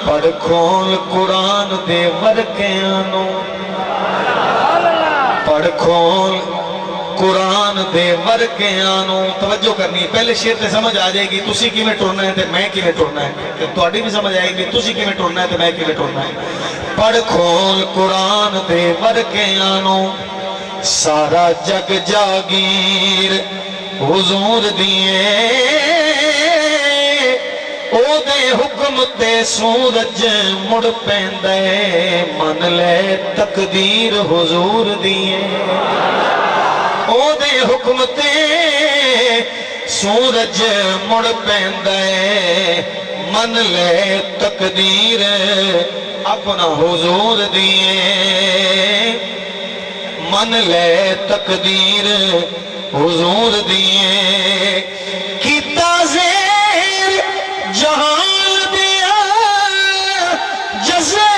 پڑھ کھول قرآن دے ورکیاں پڑھ کھول قرآن دے ورکیاں توجہ کرنی پہلے شعر تے سمجھ آ جائے گی تسی کی میں ٹرنا ہے تے میں کی میں ٹرنا ہے تواڈی بھی سمجھ آئے گی تسی کی میں ٹرنا ہے تے میں کی میں ٹرنا ہے پڑھ کھول قرآن دے ورکیاں سارا جگ جاگیر حضور دیے او دے حکم تے سورج مڑ پیندے من لے تقدیر حضور دیے او دے حکم تے سورج مڑ پیندے من لے تقدیر اپنا حضور دیے من لے تقدیر حضور دیے کیتا زیر جہان دیا جزے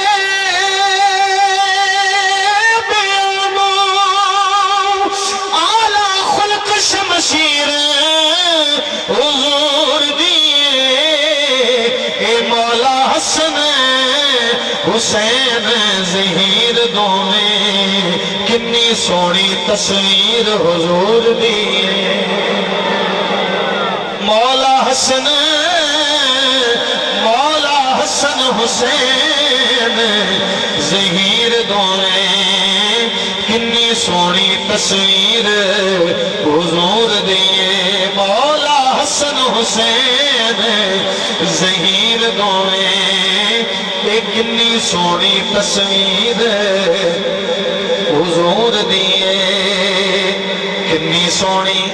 بیانو آلہ خلق شمشیر حضور دیے اے مولا حسن حسین ظہیر دونے کنی سونی تصویر حضور دیے مولا حسن حسین ظہیر دونے کنی سونی تصویر حضور دیے مولا حسن حسین ظہیر دونے کنی سونی تصویر حضور دیے کنی سونی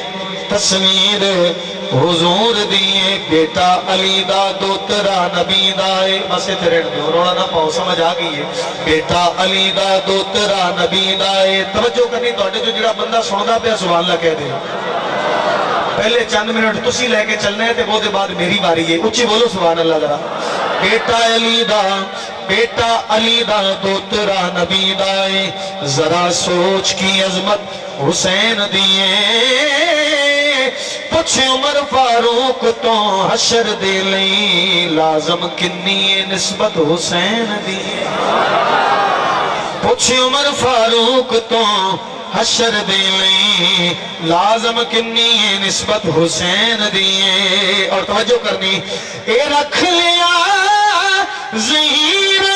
تصویر حضور دیے بیٹا علی دا دوترا نبی دائے بسے تیرے روڑا نہ پاؤ سمجھ آگئی ہے بیٹا علی دا دوترا نبی دائے توجہ کرنی توڑے جو جڑا بندہ سندا پہ سبحان اللہ کہہ دے پہلے چند منٹ تسی لے کے چلنے ہیں تے وہ دے بعد میری باری ہے اچھی بولو سبحان اللہ ذرا بیٹا علی دا دوترا نبی دائے ذرا سوچ کی عظمت حسین دیے پچھ عمر فاروق تو حشر دے لئی لازم کنی نسبت حسین دیے پچھ عمر فاروق تو حشر دے لئی لازم کنی نسبت حسین دیے اور توجہ کرنی اے رکھ لیا ظہیر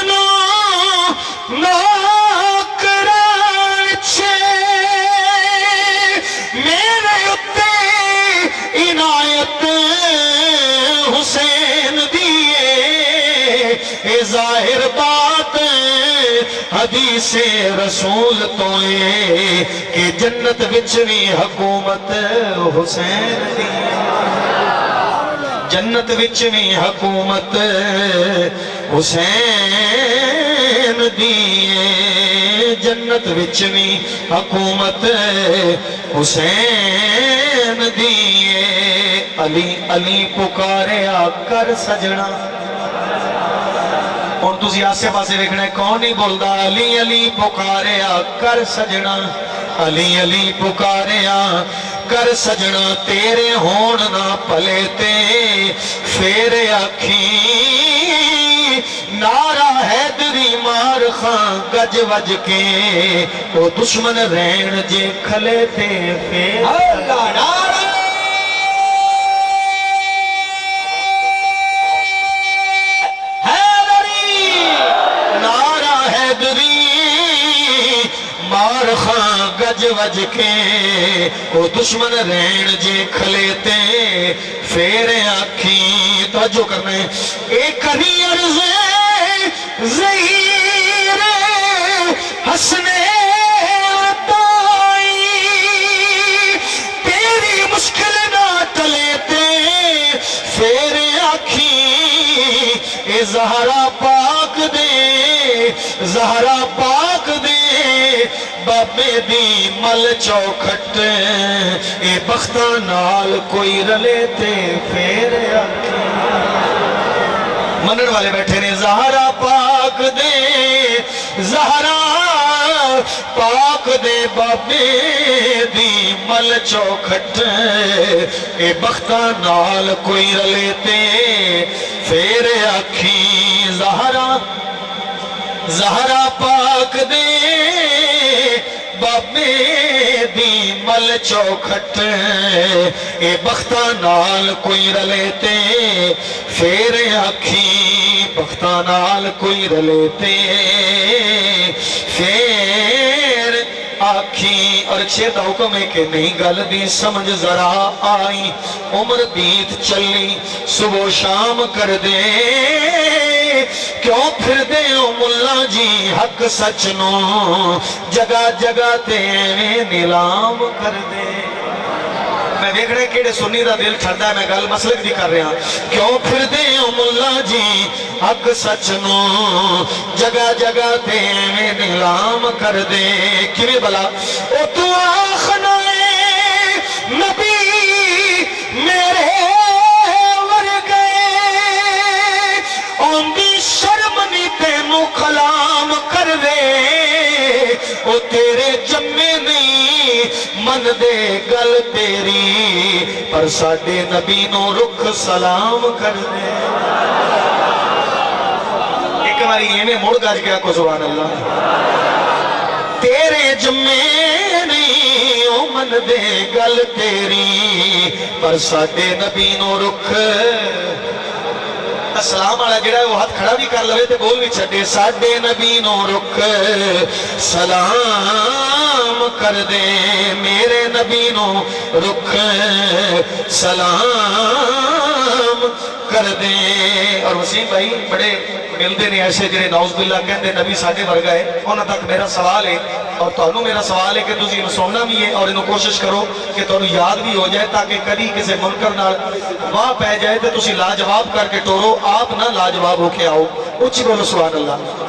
نوکران چھے میرے اتے عنایت حسین دیے اے ظاہر بات حدیث رسول توئے کہ جنت وچوی حکومت حسین دیے جنت وچوی حکومت حسین دیے جنت وچوی حکومت حسین دیے علی علی پکاریا کر سجنا اور تسی آسے پاسے دیکھنا ہے کون نہیں بولدا علی علی پکاریا کر سجنا علی علی پکاریا کر سجنا تیرے ہون نہ پلے تے پھر آکھی نعرہ حیدری مار خان گج وج کے وہ دشمن رین جے کھلے تے پھر اللہ نعرہ گج وج کے وہ دشمن رین جے کھلیتے پھر آکھی توجہ کرنے ایک کری عرضے ظہیر حسنے عطائی تیری مشکل نہ ٹلیتے پھر آکھی اے زہرا پاک دے زہرا پاک دے بابے دی مل چوکھٹ اے بختہ نال کوئی رلے تے پھر آکھی منن والے بیٹھے نے زہرا پاک دے زہرا پاک دے بابے دی مل چوکھٹ اے بختہ نال کوئی رلے تے پھر آکھی زہرا زہرا پاک دے بابے دی مل چوکھٹ اے بختہ نال کوئی رلے تے پھر آکھی بختہ نال کوئی رلے تے پھر آکھی اور ایک شیر دا حکم ہے کہ نہیں گل دی سمجھ ذرا آئی عمر بیت چلی صبح و شام کر دے کیوں پھر دے او ملا جی حق سچ نو جگہ جگہ تے نیلام کر دے میں دیکھ رہے کیڑے سنی دا دل ٹھنڈا ہے میں گل مسلک دی کر رہا کیوں پھر دے او ملا جی حق سچ نو جگہ جگہ تے نیلام کر دے کیویں بلا او تو آخنا نبی میرے کلام کر دے او تیرے جمے نہیں من دے گل تیری پر ساڈے نبی نو رخ سلام کر دے ایک باری یہ میں مڑ گاج گیا کو سبحان اللہ تیرے جمے نہیں او من دے گل تیری پر ساڈے نبی نو رخ سلام والا جڑا ہے وہ ہاتھ کھڑا بھی کر لوے تے بول بھی چھڑے ساڈے نبی نو رخ سلام کر دے میرے نبی نو رخ سلام کر دے اور وسیم بھائی بڑے ملتے نے ایسے جڑے نعوذ باللہ کہتے نبی ساڈے ورگا ہے انہاں تک میرا سوال ہے اور تانوں میرا سوال ہے کہ تسی انہوں سننا بھی ہے اور انہوں کوشش کرو کہ تانوں یاد بھی ہو جائے تاکہ کبھی کسی منکر نال واہ پہ جائے تو تسی لاجواب کر کے ٹورو آپ نہ لاجواب ہو کے آؤ اچھی بولو سبحان اللہ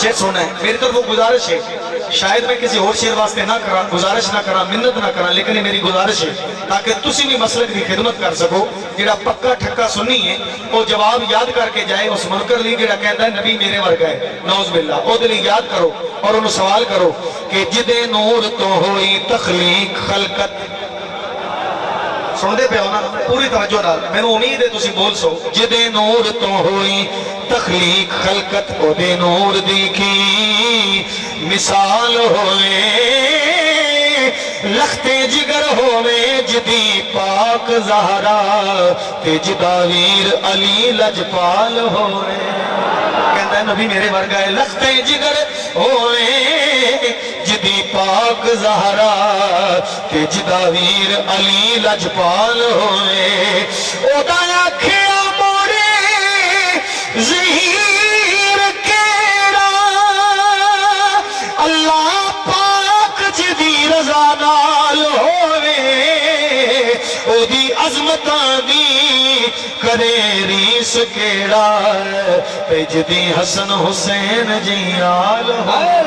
شیر سونا ہے میری طرف وہ گزارش ہے شاید میں کسی اور شیر واسطے نہ کرا گزارش نہ کرا منت نہ کرا لیکن یہ میری گزارش ہے تاکہ تسی بھی مسلک کی خدمت کر سکو جڑا پکا ٹھکا سنی ہے وہ جواب یاد کر کے جائے اس منکر لی جڑا کہتا ہے نبی میرے ورگا ہے نعوذ باللہ او دلی یاد کرو اور انہوں سوال کرو کہ جدے نور تو ہوئی تخلیق خلقت سن دے پہ ہونا پوری توجہ نال میں نے امید ہے تسی بول سو جدے نور تو ہوئی تخلیق خلقت او دے نور دی کی مثال ہوئے لختے جگر ہوئے جدی پاک زہرا تے جدا ویر علی لجپال ہوئے کہتا ہے نبی میرے ورگا ہے لختے جگر ہوئے جدی پاک زہرا تے جدا ویر علی لجپال ہوئے او دایا کھیا موڑے زہیر کیڑا اللہ پاک جدی رضا نال ہوئے او دی عظمتاں دی کرے ریس کیڑا تے جدی حسن حسین جی آل ہوئے